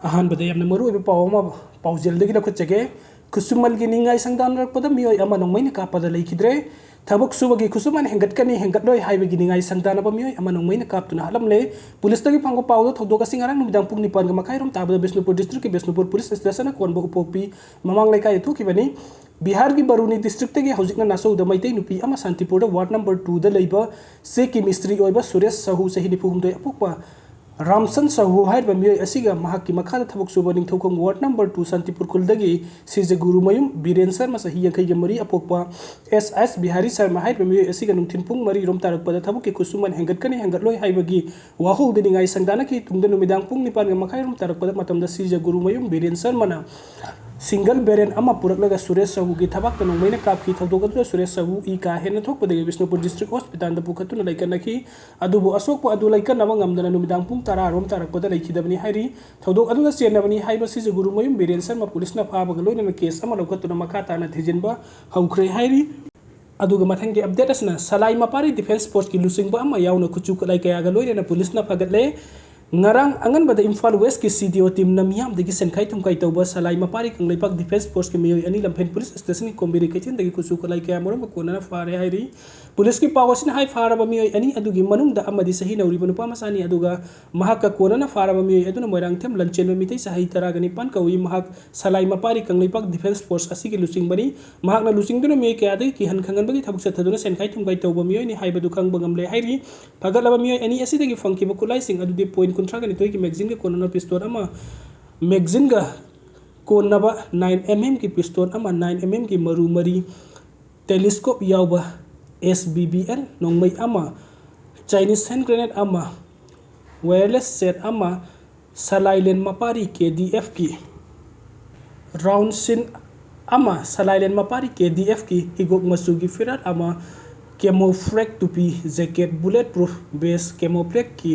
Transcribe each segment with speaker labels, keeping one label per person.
Speaker 1: अहानबद यामना मरुओइबा पाव अमा पाउजेलदगी लखुचगे खुसुमलगी निंगाई संगदानरपदा मियोय अमा नोंमैना कापदा लेखिद्रे थबक सुबगी खुसुमन हेंगतकनी हेंगतलोय हाइबगी निंगाई संगदानबा मियोय अमा नोंमैना कापतुना हलमले पुलिसदगी फंगो पावदो थौदोक असि ngarang numitang pung 9 ga makhairom tabada Bisnupur district ki Bisnupur police station konbo upopi mamang laikai thukibani Bihar की बरूनी district की हौजिकना नासौद मैतै नुपी अमा शांतिपुर वार्ड नंबर 2 दा लैबा से की मिस्त्री ओइबा सुरेश साहू सही निफुहुमदोय अपोकपा रामसन साहू हाइबा मियोय असिगा महाकी मखादा थबक सुबा निंगथौखंग वार्ड नंबर 2 शांतिपुर खुलदगी सिजे गुरुमयुम बीरेन शर्मा सही यंखैगे मरी अपोकपा एस बिहारी शर्मा हाइबा मियोय असिगा नुंथिन पुंग मरी रोम तारकपदा थबक की कुसुमन हेंगतकनी हेंगतलोय हाइबगी वाहौदनिंगाई संगदानकी तुंगदा नुमिदांग पुंग 9 ga makhai रोम तारकपदा मतमदा सिजे गुरुमयुम बीरेन शर्मा सिंगल बेरेन अमा पुरकलगा सुरेश साहू की थबक नोंमैना कापखी थौदोगदो सुरेश साहू ई का हेन थोकपदगी बिष्णुपुर डिस्ट्रिक्ट हॉस्पिटल दा पुखतुना लैकनखी अदुबो असोकपो अदु लैकनबा ngamdana नुमिदांग पुंग 10 रोम तारकपदा लैखिदबनी हाइरी थौदोक अदुदा चेनबनी हाइबा सिजे गुरुमयुम बीरेन शर्मा पुलिसना फाबगा लोइना केस अमा लौकतुना मखा ताना थिजिनबा हौख्रे हाइरी अदुगा मथंगी अपडेट असना सलाई मपारी डिफेंस फोर्स की लुसिंगबा अमा यावना कुचु कलाई कयागा लोइना पुलिसना फगतले ngarang angan bada Imphal West ki CDO team na miyam degi senkhai thumkai tawba salai mapari kanglaipak defense force ki miyoi ani lampen police station ki kombiri kaichen degi kusu kalai kaya moram kona na fare hairi police ki pawasin hai fara ba miyoi ani adugi manung da amadi sahi nauri banupa masani aduga mahak ka kona na fara ba miyoi aduna moirang them lanchen mitai sahi taragani pan kawi mahak salai mapari kanglaipak defense force asi ki lusing bani mahak na lusing duna miyoi kaya degi ki han khangan bagi thabuk sathaduna senkhai thumkai tawba miyoi ni hai badu khang bangamle hairi pagalaba miyoi ani asi degi fangki bakulai sing adu de point kontra gani toy ki magazine ke kono na pistol ama magazine ga kona ba 9mm ki pistol ama 9mm ki maru mari telescope yauba SBBL nongmai ama Chinese hand grenade ama wireless set ama salailen mapari KDF ki round sin ama salailen mapari KDF ki higok masugi firat ama camouflage tupi jacket bulletproof base camouflage ki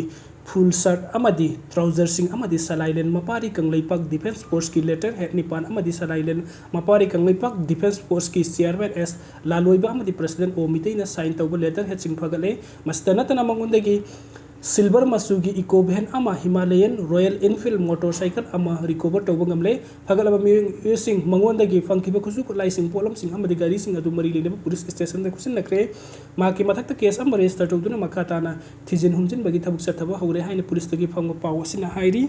Speaker 1: full shirt amadi trouser sing amadi salailen mapari kanglaipak defense force ki letter head nipan amadi salailen mapari kanglaipak defense force ki chairman S laloiba amadi president o mitai na sign tawba letter head sing phagale mastana tana mangundagi silver masugi eco van ama Himalayan Royal Enfield motorcycle ama recover tawba ngamle phagalaba mi using mangondagi fangkiba khusu ko laising polam sing amadi gari sing adu mari lele police station da kusin nakre ma ki mathak ta case am register tawduna makata na thijin humjin bagi thabuk sathaba hore haina police tagi phangba pawasina hairi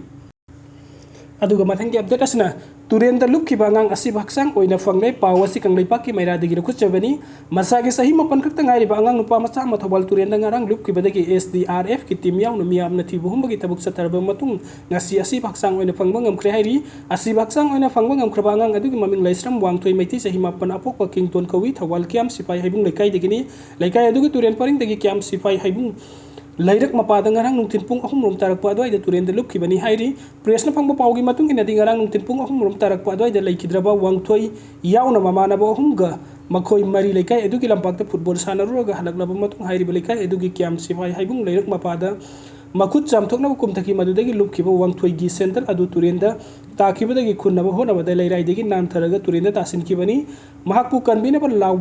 Speaker 1: aduga mathangi update asna turenda lukkiba angang asi baksang oina fanglei pawasi kanglaipak ki maira degi kuchabani masagi sahi mapan khakta ngai ba angang nupa macha ma thobal turenda ngarang lukkiba degi SDRF ki team yaw no miyam na thibu humbagi tabuk satarba matung ngasi asi baksang oina fangba ngamkhre hairi asi baksang oina fangba ngamkhra angang adugi maming laisram wangthoi maiti sahi mapan apok pa kington kawi thawal kiam sipai haibung lekai degi ni lekai adugi turen paring degi kiam sipai haibung lairak mapada ngarang nungtin pung ahum rom tarak pa adwai da turenda lukki bani hairi presna phangba pawgi matung ina di ngarang nungtin pung ahum rom tarak pa adwai da laikhidraba wangthoi yauna mamana ba ahum ga makhoi mari lekai edugi lampak ta football sanaruga halaklaba matung hairi lekai edugi kiam sipai haibung lairak mapada makut chamthokna kum thaki madudagi lukkiba wangthoi gi center adu turenda takibadagi khunna ba hona ba da lairai degi nan tharaga turenda tasin kibani mahakpu kanbina ba law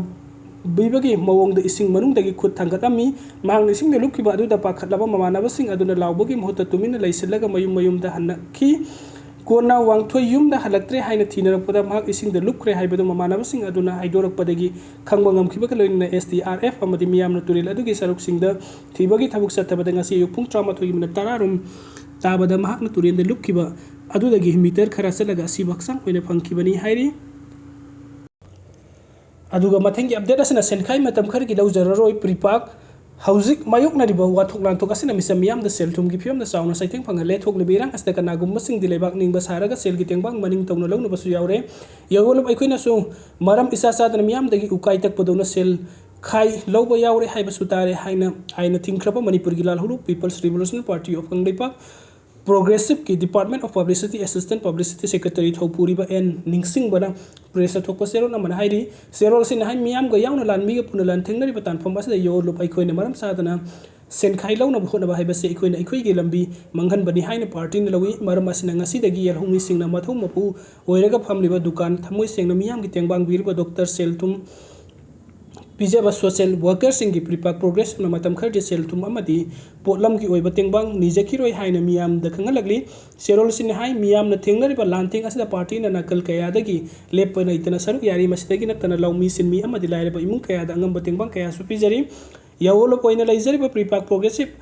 Speaker 1: bibagi mawong da ising manung dagi khut thangkatami mahang ising de lukkiba adu da pakhatlaba mamanaba sing aduna lawbagi mohta tumina laisilaga mayum da hanaki kona wangthoi yum da halaktre haina thinarakpada mahak ising da lukre haibadu mamanaba sing aduna haidorakpadagi khangba ngamkhiba kaloina SDRF amadi miyamna turil adugi saruk sing da thibagi thabuk satabada ngasi yupung 13 minute tararum tabada mahak na turil da lukkiba adu dagi meter khara salaga si baksang oina phangkhibani hairi aduga mathengi update asna senkhai matam khar ki lawjararoi pripak hauzik mayok na riba wathok lantok asina misam yam da sel thum gi phiam da sauna saiteng phangale thok lebirang asda kana gum masing dilebak ning ba saraga sel gi tengbang maning tawna lawna basu yaure yawolop aikoina su maram isa sadana miyam dagi ukai tak podona sel khai lawba yaure haiba sutare haina thingkrapa manipur gi lal hulu people's revolutionary party of kanglaipak Progressive की Department of Publicity Assistant Publicity Secretary थौपुरी बा N निंगसिंग बना press थोकप sero नमन हाइरी sero से नहाय मियाम ग यावना लान MiG पुन लान थेंगनरि बतान फम बस यो लोप अइखोइन मरम सादना सेन खाइ लौना बखोना बा हाइबसे अइखोइन अइखोइगे लंबी मंगन बनि हाइन पार्टी न लवी मरम असिना ngasi दगी यल हुंगि सिंगना मथौ मपु ओइरगा फमलिबा दुकान थमोइ सेंगना मियाम gi tengbang birba Dr. Seltum पीजब सोशल वर्कर्स प्रीपाक प्रोग्रेस खर सेल थुम पोटलम की तेंबांग निजखिरोय हाइना मियाम द खंगलगली सेरोल सिन हाइ मियाम न थेंगनरिबा लांथेंग असदा पार्टी न नकल कयादगी लेप नैतना सरुक यारी मसिदगी नतना लौमी सिनमी अमदि लाइरबा इमुंग कयादा अंगम तेंबांग कया सु पिजरी यावोलो पोइना लैजरिबा प्रीपाक प्रोग्रेसिव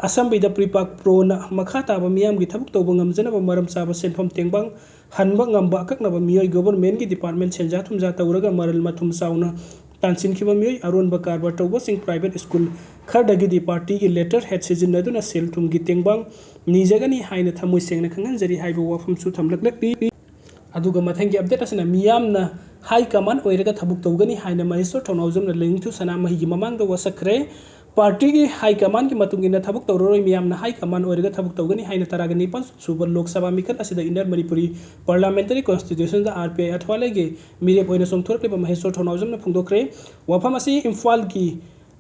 Speaker 1: असम्बीद प्रीपाक प्रोना मखा ताबा मियाम की थबुक तौबा ngamjanaba maram chaba senpham tengbang hanba ngamba akaknaba miyoi government की department senja thumja tawraga maral mathum sauna tansin khiba miyoi aronba karbar tawba sing private school khardagi di party की letter head sizinaduna sel thum की tengbang nijagani haina thamoi sengna khanganjari haiba wafam su thamlaklakli aduga mathang की update asina miyamna high command oiraga thabuk tawgani haina mahisor thonaujamna lengthu sana mahi की mamang da wasakre party की high command की मतुंगिना थबुक तौररोय मियामना high command ओरगा थबुक तौगनी हाइना तरागा निपाल सुबर लोकसभा मिखत असिदा इंडियन मणिपुरी पार्लियामेंटरी कॉन्स्टिट्यूशन दा आरपीआई अथवाले गे मिरेप ओइना सोंथोरकेबा महेश्वर थौनावजमना फुंगदोखरे वाफम असि इम्फाल की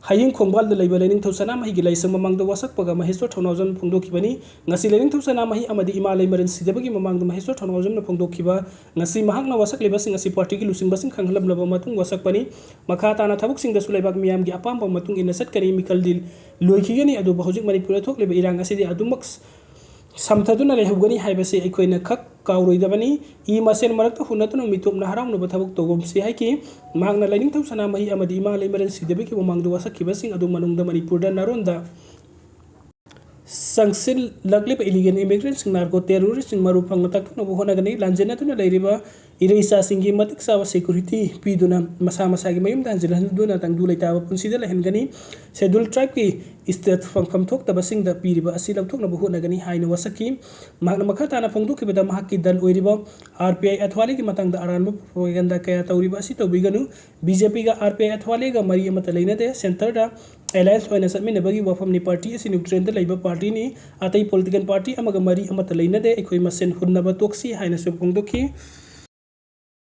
Speaker 1: हाइंग खोंबाल द लैबा लेनिंग थौसना मही की लाइसंग ममांग द वासकपगा महेश्वर थौनावजम फुंगदोखिबनी ngasi लेनिंग थौसना मही अमदि इमा लैमरन सिदबगी ममांग द महेश्वर थौनावजमना फुंगदोखिबा ngasi mahakna wasak lebasing ngasi party की लुसिंग बसिंग खंगलम लबा मातुंग wasakpani makha tana thabuk sing da sulaibak miyam gi apam matung ina satkani mikal dil loikhigani adu hojik manipur thokleba irang asidi adumak samthaduna lehugani haibase aikoina khak kauroi I masen marakta hunatuna mitopna haramna bathabuk togom si haiki mahakna laining thusana mahi amadi ima laimaran sidebi ki mamang do wasak kibasing adu manungda manipur da naronda संगसिल लग्लिब illegal immigrants narco terrorist मरु फंग तक न होनागनी लांजेना तुना लैरिबा इरेसा सिंगी मतिक सावा security पीदुना मसा मसा की मयुम दांजिल दुना तंगदु लैताबा पुंसीदा लहनगनी शेड्यूल ट्राइब की स्टेट फंगफम थोक तबसिंग द पीरिबा असि लौथोक न होनागनी हाइनो वसकी मागना मखा ताना फंगदु किबदा महक की दल ओइरिबा आरपीआई अथवाले की मतंग द अरानबा प्रोपेगेंडा कया तौरिबा असि तौबिगनु बीजेपी का आरपीआई अथवाले गा मरी अमत लैनदे सेंटर दा एलायंस होइना सदमिनबगी वफमनी पार्टी असि न्यूट्रेंड लैबा पार्टी नि अतई पॉलिटिकल पार्टी अमग मरी अमत लैनदे अखोई मसेन हुन्नबा तोक्सी हाइना सु फंगदोखी